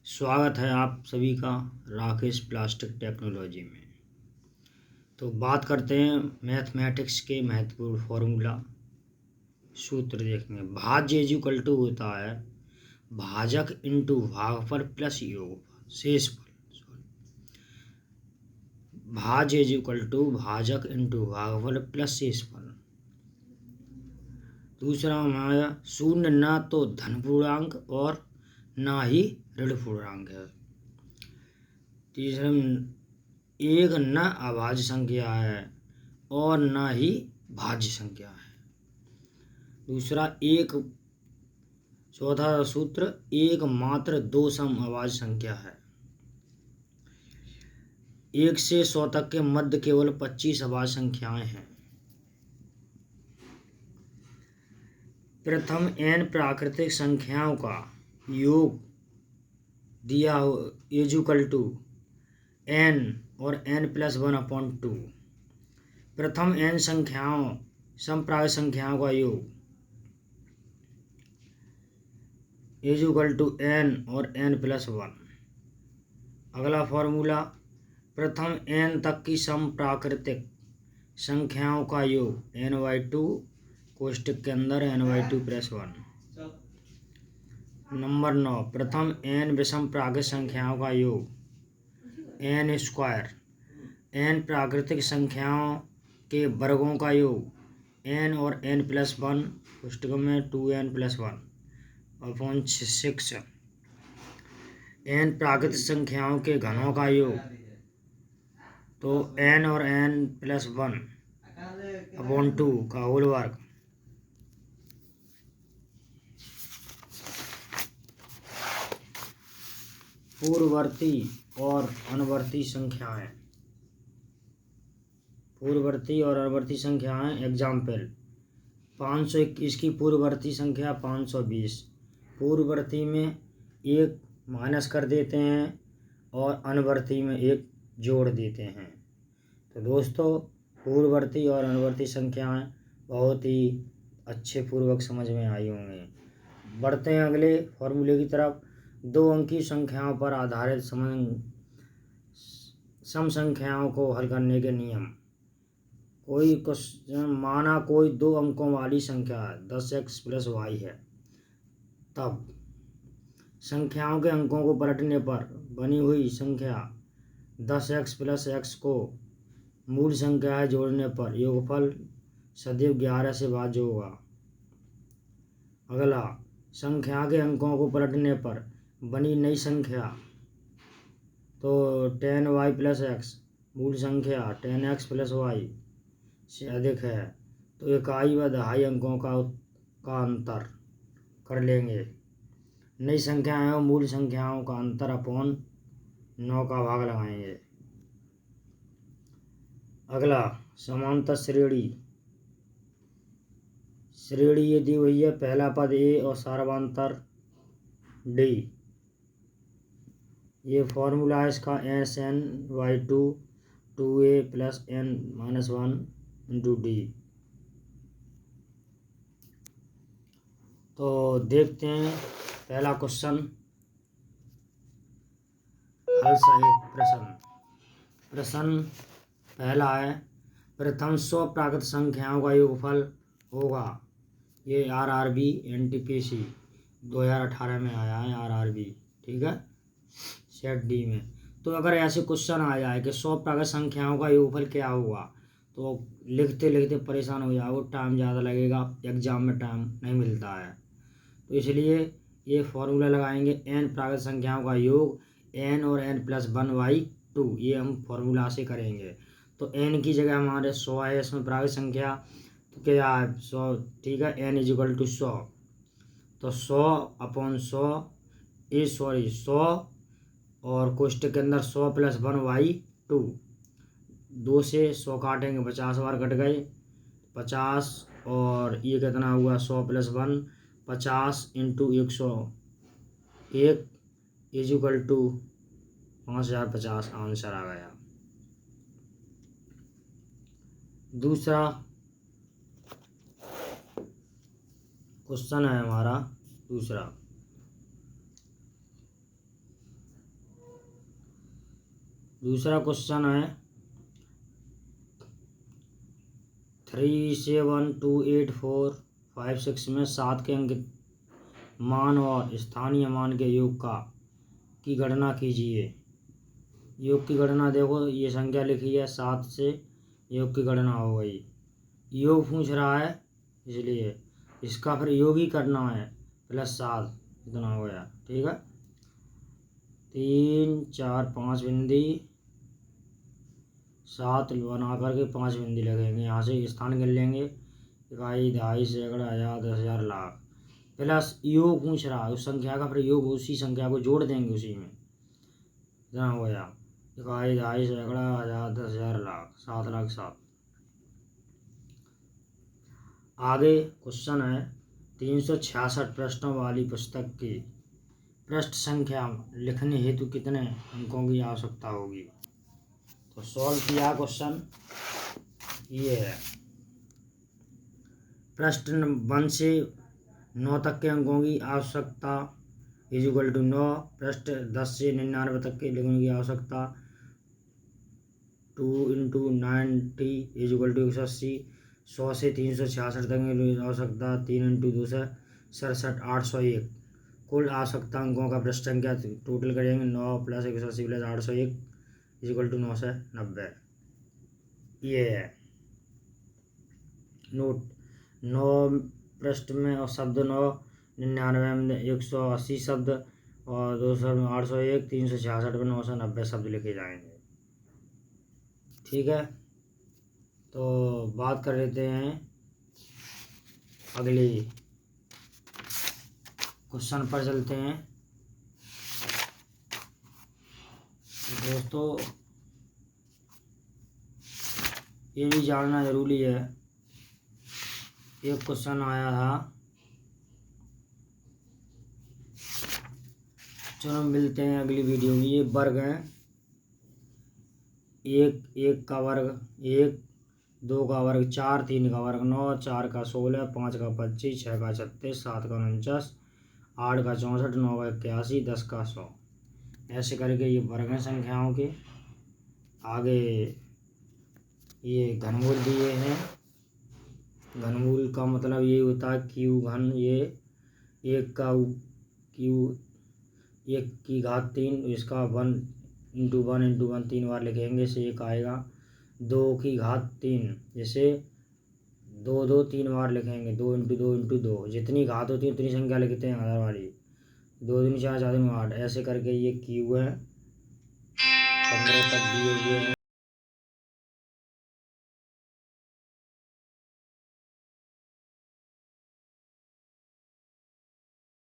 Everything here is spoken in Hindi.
स्वागत है आप सभी का राकेश प्लास्टिक टेक्नोलॉजी में। तो बात करते हैं मैथमेटिक्स के महत्वपूर्ण फॉर्मूला सूत्र देखेंगे। भाज्य इक्वल टू होता है भाजक इंटू भागफल प्लस योगफल शेषफल। भाज्य इक्वल टू भाजक इंटू भागफल प्लस शेषफल। दूसरा हमारा शून्य ना तो धन पूर्णांक और ना ही ऋण पूर्णांक है। तीसरा एक न अभाज्य संख्या है और न ही भाज्य संख्या है। दूसरा चौथा सूत्र एक मात्र दो सम अभाज्य संख्या है। 1 से 100 तक के मध्य केवल 25 अभाज्य संख्याएं हैं। प्रथम n प्राकृतिक संख्याओं का योग दिया हो इक्वल टू n और n+1/2। प्रथम n संख्याओं समप्राकृत संख्याओं का योग इक्वल टू n और n+1। अगला फॉर्मूला प्रथम n तक की समप्राकृतिक संख्याओं का योग n/2 कोष्ठक के अंदर n/2+1। नंबर 9 प्रथम n विषम प्राकृतिक संख्याओं का योग n²। n प्राकृतिक संख्याओं के वर्गों का योग n और n+1 कोष्ठक में 2n+1/6। n प्राकृतिक संख्याओं के घनों का योग तो n और n+1/2 का होल वर्ग। पूर्ववर्ती और अनुवर्ती संख्याएं। पूर्ववर्ती और अनुवर्ती संख्याएं एग्जाम्पल 521 की पूर्ववर्ती संख्या 520। पूर्ववर्ती में 1 माइनस कर देते हैं और अनुवर्ती में 1 जोड़ देते हैं। तो दोस्तों पूर्ववर्ती और अनुवर्ती संख्याएं बहुत ही अच्छे पूर्वक समझ में आई होंगी। बढ़ते हैं अगले फॉर्मूले की तरफ। 2 अंकी संख्याओं पर आधारित सम संख्याओं को हल करने के नियम। कोई माना कोई 2 अंकों वाली संख्या 10x + y है, तब संख्याओं के अंकों को पलटने पर बनी हुई संख्या 10x + x को मूल संख्याएं जोड़ने पर योगफल सदैव 11 से भाज्य होगा। अगला संख्या के अंकों को पलटने पर बनी नई संख्या तो 10y + x मूल संख्या 10x + y से अधिक है तो इकाई व दहाई अंकों का अंतर कर लेंगे। नई संख्याएं और मूल संख्याओं का अंतर अपॉन 9 का भाग लगाएंगे। अगला समांतर श्रेणी। श्रेणी ये दी हुई है, पहला पद a और सार्वंतर d। ये फॉर्मूला है इसका SN/2 2a + n-1 × d। तो देखते हैं पहला क्वेश्चन हल सहित प्रश्न पहला है प्रथम 100 प्राकृतिक संख्याओं का योगफल होगा। ये RRB NTPC 2018 में आया है RRB, ठीक है, सेट डी में। तो अगर ऐसे क्वेश्चन आ जाए कि 100 प्राकृतिक संख्याओं का योगफल क्या होगा तो लिखते लिखते परेशान हो जाओगे, टाइम ज़्यादा लगेगा, एग्जाम में टाइम नहीं मिलता है। तो इसलिए ये फॉर्मूला लगाएंगे n प्राकृतिक संख्याओं का योग n और n+1/2। ये हम फॉर्मूला से करेंगे। तो n की जगह हमारे 100 है, इसमें प्राकृतिक संख्या तो क्या है 100, ठीक है, n = 100। तो 100 और कोष्ठक के अंदर 100 + 1/2। 2 से 100 काटेंगे 50 बार कट गए 50 और ये कितना हुआ 100 + 1 50 × 101 = 5050 आंसर आ गया। दूसरा क्वेश्चन है हमारा दूसरा दूसरा क्वेश्चन है 372845 में 7 के अंक मान और स्थानीय मान के योग की गणना कीजिए। योग की गणना देखो, ये संख्या लिखी है 7 से योग की गणना हो गई। योग पूछ रहा है इसलिए इसका फिर योग ही करना है, +7 इतना हो गया। ठीक है, 3 4 5 बिंदी 7 बना करके 5 बिंदी लगेंगे। यहाँ से स्थान गिन लेंगे, इकाई, दहाई, सैकड़ा, हजार, 10,000, लाख। प्लस योग पूछ रहा है उस संख्या का, फिर योग उसी संख्या को जोड़ देंगे उसी में, इतना हो गया। इकाई, दहाई, सैकड़ा, हजार, 10,000, लाख, 7,07,000। आगे क्वेश्चन है 366 पृष्ठों वाली पुस्तक की पृष्ठ संख्या लिखने हेतु कितने अंकों की आवश्यकता होगी। तो सॉल्व किया क्वेश्चन ये है, पृष्ठ 1 से 9 तक के अंकों की आवश्यकता = 9। पृष्ठ 10 से 99 तक के लिखने की आवश्यकता 2 × 90 = 180। 100 से 366 तक की आवश्यकता 3 × 2 = 67, 801। कुल आवश्यकता अंकों का पृष्ठ संख्या टोटल करेंगे 9 + 180 + 801 = 990। ये है नोट। 9 पृष्ठ में और शब्द 9, 99 में 180 शब्द और 200 में 801, 366 में 990 शब्द लिखे जाएंगे। ठीक है, तो बात कर लेते हैं अगले क्वेश्चन पर चलते हैं। दोस्तों ये भी जानना जरूरी है, एक क्वेश्चन आया था। चलो मिलते हैं अगली वीडियो में। ये वर्ग हैं, 1 का वर्ग 1, 2 का वर्ग 4, 3 का वर्ग 9, 4 का 16, 5 का 25, 6 का 36, 7 का 49, 8 का 64, 9 का 81, 10 का 100। ऐसे करके ये वर्ग हैं संख्याओं के। आगे ये घनमूल दिए हैं। घनमूल का मतलब ये होता है क्यू घन। ये 1 का क्यू 1 की घात 3, इसका 1 × 1 × 1 3 बार लिखेंगे, इसे 1 आएगा। 2 की घात 3, जैसे 2 2 3 बार लिखेंगे, 2 × 2 × 2। जितनी घात होती है उतनी संख्या लिखते हैं आधार वाली। 2 दूनी 4, 4 दूनी 8। ऐसे करके ये क्यू है, 15 तक दिए हुए हैं।